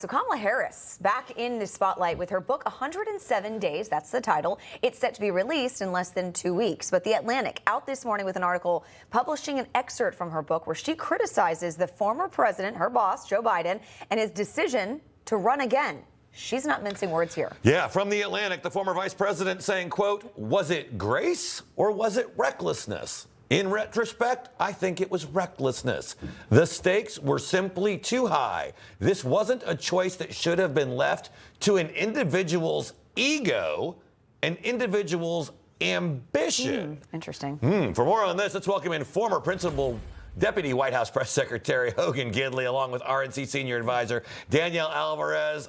So Kamala Harris back in the spotlight with her book 107 Days, that's the title. It's set to be released in less than 2 weeks. But The Atlantic out this morning with an article publishing an excerpt from her book where she criticizes the former president, her boss, Joe Biden, and his decision to run again. She's not mincing words here. Yeah, from The Atlantic, the former vice president saying, quote, was it grace or was it recklessness? In retrospect, I think it was recklessness. The stakes were simply too high. This wasn't a choice that should have been left to an individual's ego, an individual's ambition. Interesting. For more on this, let's welcome in former Principal Deputy White House Press Secretary Hogan Gidley, along with RNC Senior Advisor Danielle Alvarez.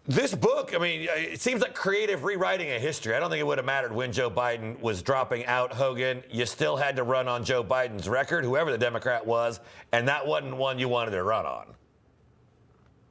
This book, it seems like creative rewriting of history. I don't think it would have mattered when Joe Biden was dropping out, Hogan. You still had to run on Joe Biden's record, whoever the Democrat was, and that wasn't one you wanted to run on.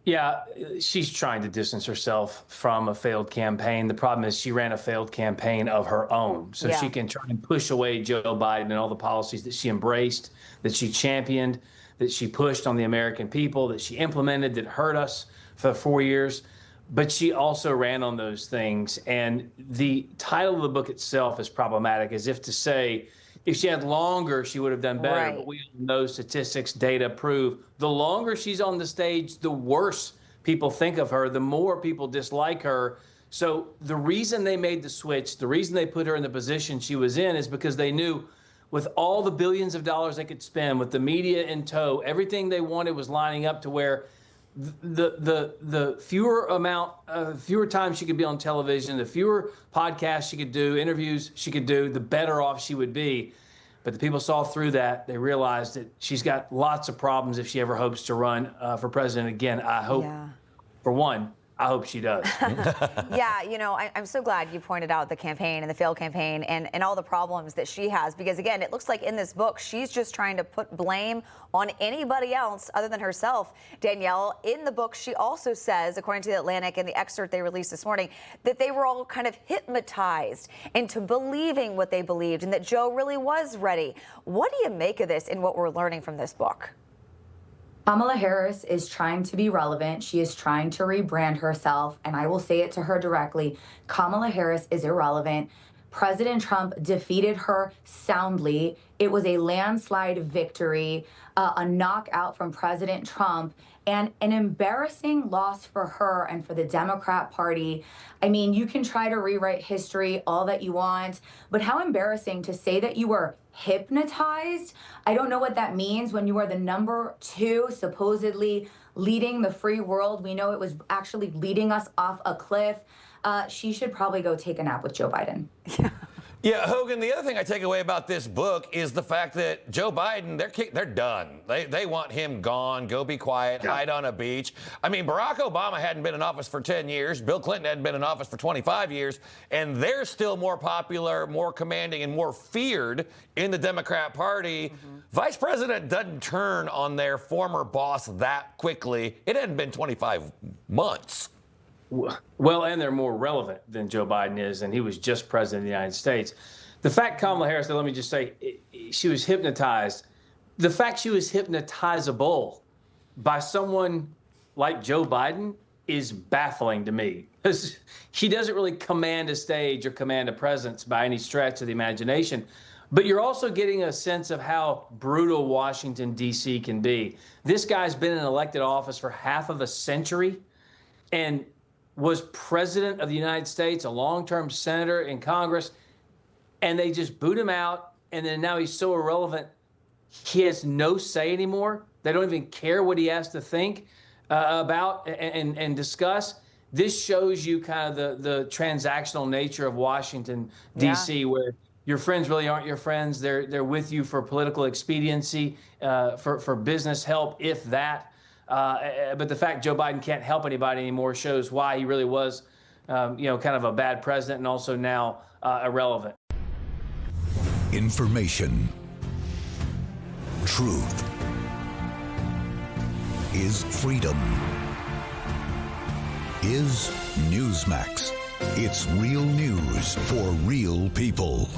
Yeah, she's trying to distance herself from a failed campaign. The problem is she ran a failed campaign of her own. So she can try and push away Joe Biden and all the policies that she embraced, that she championed, that she pushed on the American people, that she implemented that hurt us for 4 years. But she also ran on those things. And the title of the book itself is problematic, as if to say, if she had longer, she would have done better. Right. But we know statistics, data prove the longer she's on the stage, the worse people think of her, the more people dislike her. So the reason they made the switch, the reason they put her in the position she was in is because they knew with all the billions of dollars they could spend, with the media in tow, everything they wanted was lining up to where the fewer times she could be on television, the fewer podcasts she could do, interviews she could do, the better off she would be. But the people saw through that. They realized that she's got lots of problems if she ever hopes to run for president again. I hope, for one, I hope she does. Yeah, I'm so glad you pointed out the campaign and the failed campaign and all the problems that she has, because again, it looks like in this book, she's just trying to put blame on anybody else other than herself. Danielle, in the book, she also says, according to The Atlantic and the excerpt they released this morning, that they were all kind of hypnotized into believing what they believed and that Joe really was ready. What do you make of this and what we're learning from this book? Kamala Harris is trying to be relevant. She is trying to rebrand herself, and I will say it to her directly. Kamala Harris is irrelevant. President Trump defeated her soundly. It was a landslide victory, a knockout from President Trump, and an embarrassing loss for her and for the Democrat Party. I mean, you can try to rewrite history all that you want, but how embarrassing to say that you were hypnotized. I don't know what that means when you are the #2, supposedly leading the free world. We know it was actually leading us off a cliff. She should probably go take a nap with Joe Biden. Yeah, Hogan, the other thing I take away about this book is the fact that Joe Biden, they're done. They want him gone, go be quiet, hide on a beach. Barack Obama hadn't been in office for 10 years. Bill Clinton hadn't been in office for 25 years. And they're still more popular, more commanding, and more feared in the Democrat Party. Vice President doesn't turn on their former boss that quickly. It hadn't been 25 months. Well, and they're more relevant than Joe Biden is, and he was just president of the United States. The fact Kamala Harris, let me just say, she was hypnotized. The fact she was hypnotizable by someone like Joe Biden is baffling to me, because he doesn't really command a stage or command a presence by any stretch of the imagination. But you're also getting a sense of how brutal Washington, D.C. can be. This guy's been in elected office for half of a century and was president of the United States, a long-term senator in Congress, and they just boot him out, and then now he's so irrelevant, he has no say anymore. They don't even care what he has to think about and discuss. This shows you kind of the transactional nature of Washington, D.C., where your friends really aren't your friends. They're with you for political expediency, for business help, if that. But the fact Joe Biden can't help anybody anymore shows why he really was, kind of a bad president and also now irrelevant. Information. Truth is freedom. Is Newsmax. It's real news for real people.